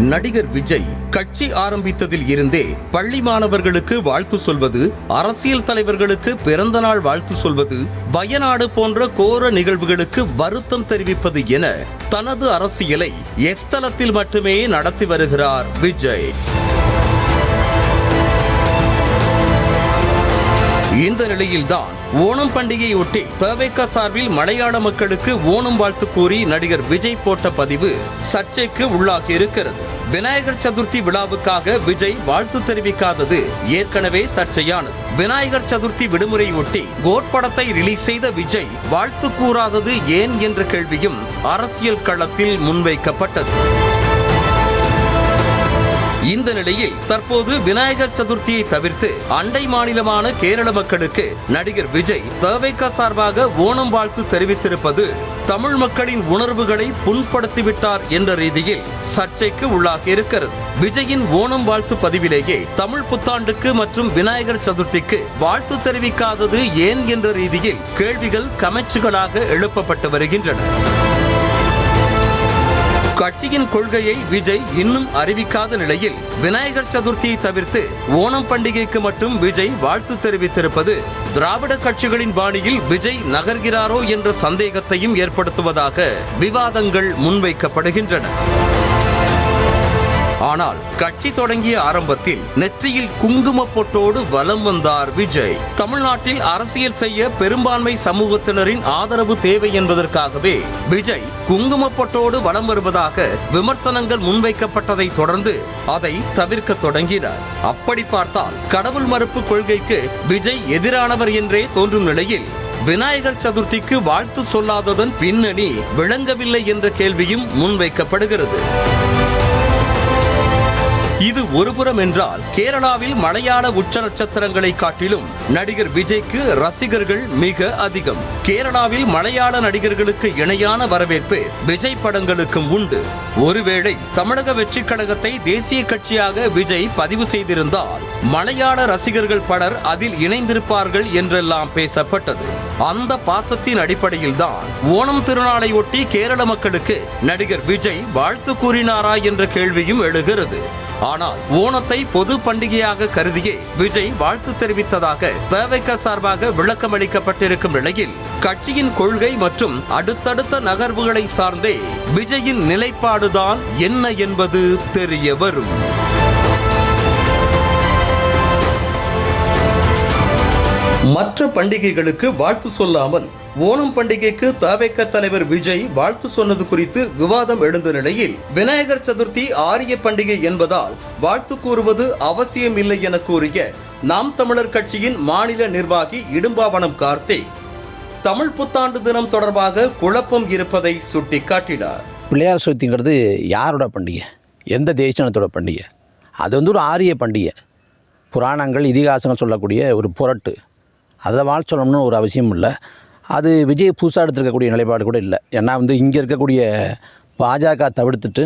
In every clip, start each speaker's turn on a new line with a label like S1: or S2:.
S1: நடிகர் விஜய் கட்சி ஆரம்பித்ததில் இருந்தே பள்ளி மாணவர்களுக்கு வாழ்த்து சொல்வது, அரசியல் தலைவர்களுக்கு பிறந்த நாள் வாழ்த்து சொல்வது, வயநாடு போன்ற கோர நிகழ்வுகளுக்கு வருத்தம் தெரிவிப்பது என தனது அரசியலை எக்ஸ் தளத்தில் மட்டுமே நடத்தி வருகிறார் விஜய். இந்த நிலையில்தான் ஓணம் பண்டிகையொட்டி தவேக சார்பில் மலையாள மக்களுக்கு ஓணம் வாழ்த்து கூறி நடிகர் விஜய் போட்ட பதிவு சர்ச்சைக்கு உள்ளாகி இருக்கிறது. விநாயகர் சதுர்த்தி விழாவுக்காக விஜய் வாழ்த்து தெரிவிக்காதது ஏற்கனவே சர்ச்சையானது. விநாயகர் சதுர்த்தி விடுமுறையொட்டி கோட் படத்தை ரிலீஸ் செய்த விஜய் வாழ்த்து கூறாதது ஏன் என்ற கேள்வியும் அரசியல் களத்தில் முன்வைக்கப்பட்டது. இந்த நிலையில் தற்போது விநாயகர் சதுர்த்தியை தவிர்த்து அண்டை மாநிலமான கேரள மக்களுக்கு நடிகர் விஜய் தவேக சார்பாக ஓணம் வாழ்த்து தெரிவித்திருப்பது தமிழ் மக்களின் உணர்வுகளை புண்படுத்திவிட்டார் என்ற ரீதியில் சர்ச்சைக்கு உள்ளாகி இருக்கிறது. விஜயின் ஓணம் வாழ்த்து பதிவிலேயே தமிழ் புத்தாண்டுக்கு மற்றும் விநாயகர் சதுர்த்திக்கு வாழ்த்து தெரிவிக்காதது ஏன் என்ற ரீதியில் கேள்விகள் கமெண்ட்ஸ்களாக எழுப்பப்பட்டு வருகின்றன. கட்சியின் கொள்கையை விஜய் இன்னும் அறிவிக்காத நிலையில் விநாயகர் சதுர்த்தியை தவிர்த்து ஓணம் பண்டிகைக்கு மட்டும் விஜய் வாழ்த்து தெரிவித்திருப்பது திராவிட கட்சிகளின் பாணியில் விஜய் நகர்கிறாரோ என்ற சந்தேகத்தையும் ஏற்படுத்துவதாக விவாதங்கள் முன்வைக்கப்படுகின்றன. ஆனால் கட்சி தொடங்கிய ஆரம்பத்தில் நெற்றியில் குங்கும பொட்டோடு வலம் வந்தார் விஜய். தமிழ்நாட்டில் அரசியல் செய்ய பெரும்பான்மை சமூகத்தினரின் ஆதரவு தேவை என்பதற்காகவே விஜய் குங்கும பொட்டோடு வலம் வருவதாக விமர்சனங்கள் முன்வைக்கப்பட்டதை தொடர்ந்து அதை தவிர்க்க தொடங்கினார். அப்படி பார்த்தால் கடவுள் மறுப்பு கொள்கைக்கு விஜய் எதிரானவர் என்றே தோன்றும் நிலையில் விநாயகர் சதுர்த்திக்கு வாழ்த்து சொல்லாததன் பின்னணி விளங்கவில்லை என்ற கேள்வியும் முன்வைக்கப்படுகிறது. இது ஒருபுறம் என்றால் கேரளாவில் மலையாள உச்ச நட்சத்திரங்களை காட்டிலும் நடிகர் விஜய்க்கு ரசிகர்கள் மிக அதிகம். கேரளாவில் மலையாள நடிகர்களுக்கு இணையான வரவேற்பு விஜய் படங்களுக்கும் உண்டு. ஒருவேளை தமிழக வெற்றி கழகத்தை தேசிய கட்சியாக விஜய் பதிவு செய்திருந்தால் மலையாள ரசிகர்கள் பலர் அதில் இணைந்திருப்பார்கள் என்றெல்லாம் பேசப்பட்டது. அந்த பாசத்தின் அடிப்படையில் தான் ஓணம் திருநாளை ஒட்டி கேரள மக்களுக்கு நடிகர் விஜய் வாழ்த்து கூறினாரா என்ற கேள்வியும் எழுகிறது. ஆனால் ஓணத்தை பொது பண்டிகையாக கருதியே விஜய் வாழ்த்து தெரிவித்ததாக தவேக சார்பாக விளக்கம் அளிக்கப்பட்டிருக்கும் நிலையில் கட்சியின் கொள்கை மற்றும் அடுத்தடுத்த நகர்வுகளை சார்ந்தே விஜயின் நிலைப்பாடுதான் என்ன என்பது தெரிய வரும். மற்ற பண்டிகைகளுக்கு வாழ்த்து சொல்லாமல் ஓணம் பண்டிகைக்கு தவேக தலைவர் விஜய் வாழ்த்து சொன்னது குறித்து விவாதம் எழுந்த நிலையில் விநாயகர் சதுர்த்தி ஆரிய பண்டிகை என்பதால் வாழ்த்து கூறுவது அவசியம் இல்லை என கூறிய நாம் தமிழர் கட்சியின் மாநில நிர்வாகி இடும்பாவனம் கார்த்திக் தமிழ் புத்தாண்டு தினம் தொடர்பாக குழப்பம் இருப்பதை சுட்டிக்காட்டினார்.
S2: பிள்ளையார் சதுர்த்திங்கிறது யாரோட பண்டிகை? எந்த தேசத்தோட பண்டிகை? அது ஒரு ஆரிய பண்டிகை. புராணங்கள் இதிகாசங்கள் சொல்லக்கூடிய ஒரு புரட்டு. அதை வாழ்த்து சொல்லணும்னு ஒரு அவசியம் இல்லை. அது விஜய் புதுசாக எடுத்துருக்கக்கூடிய நிலைப்பாடு கூட இல்லை. ஏன்னா இங்கே இருக்கக்கூடிய பாஜக தவிர்த்துட்டு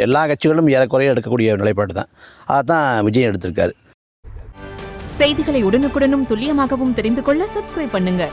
S2: எல்லா கட்சிகளும் ஏறக்குறைய எடுக்கக்கூடிய நிலைப்பாடு தான். அதான் விஜய் எடுத்திருக்காரு.
S3: செய்திகளை உடனுக்குடனும் துல்லியமாகவும் தெரிந்து கொள்ள சப்ஸ்கிரைப் பண்ணுங்க.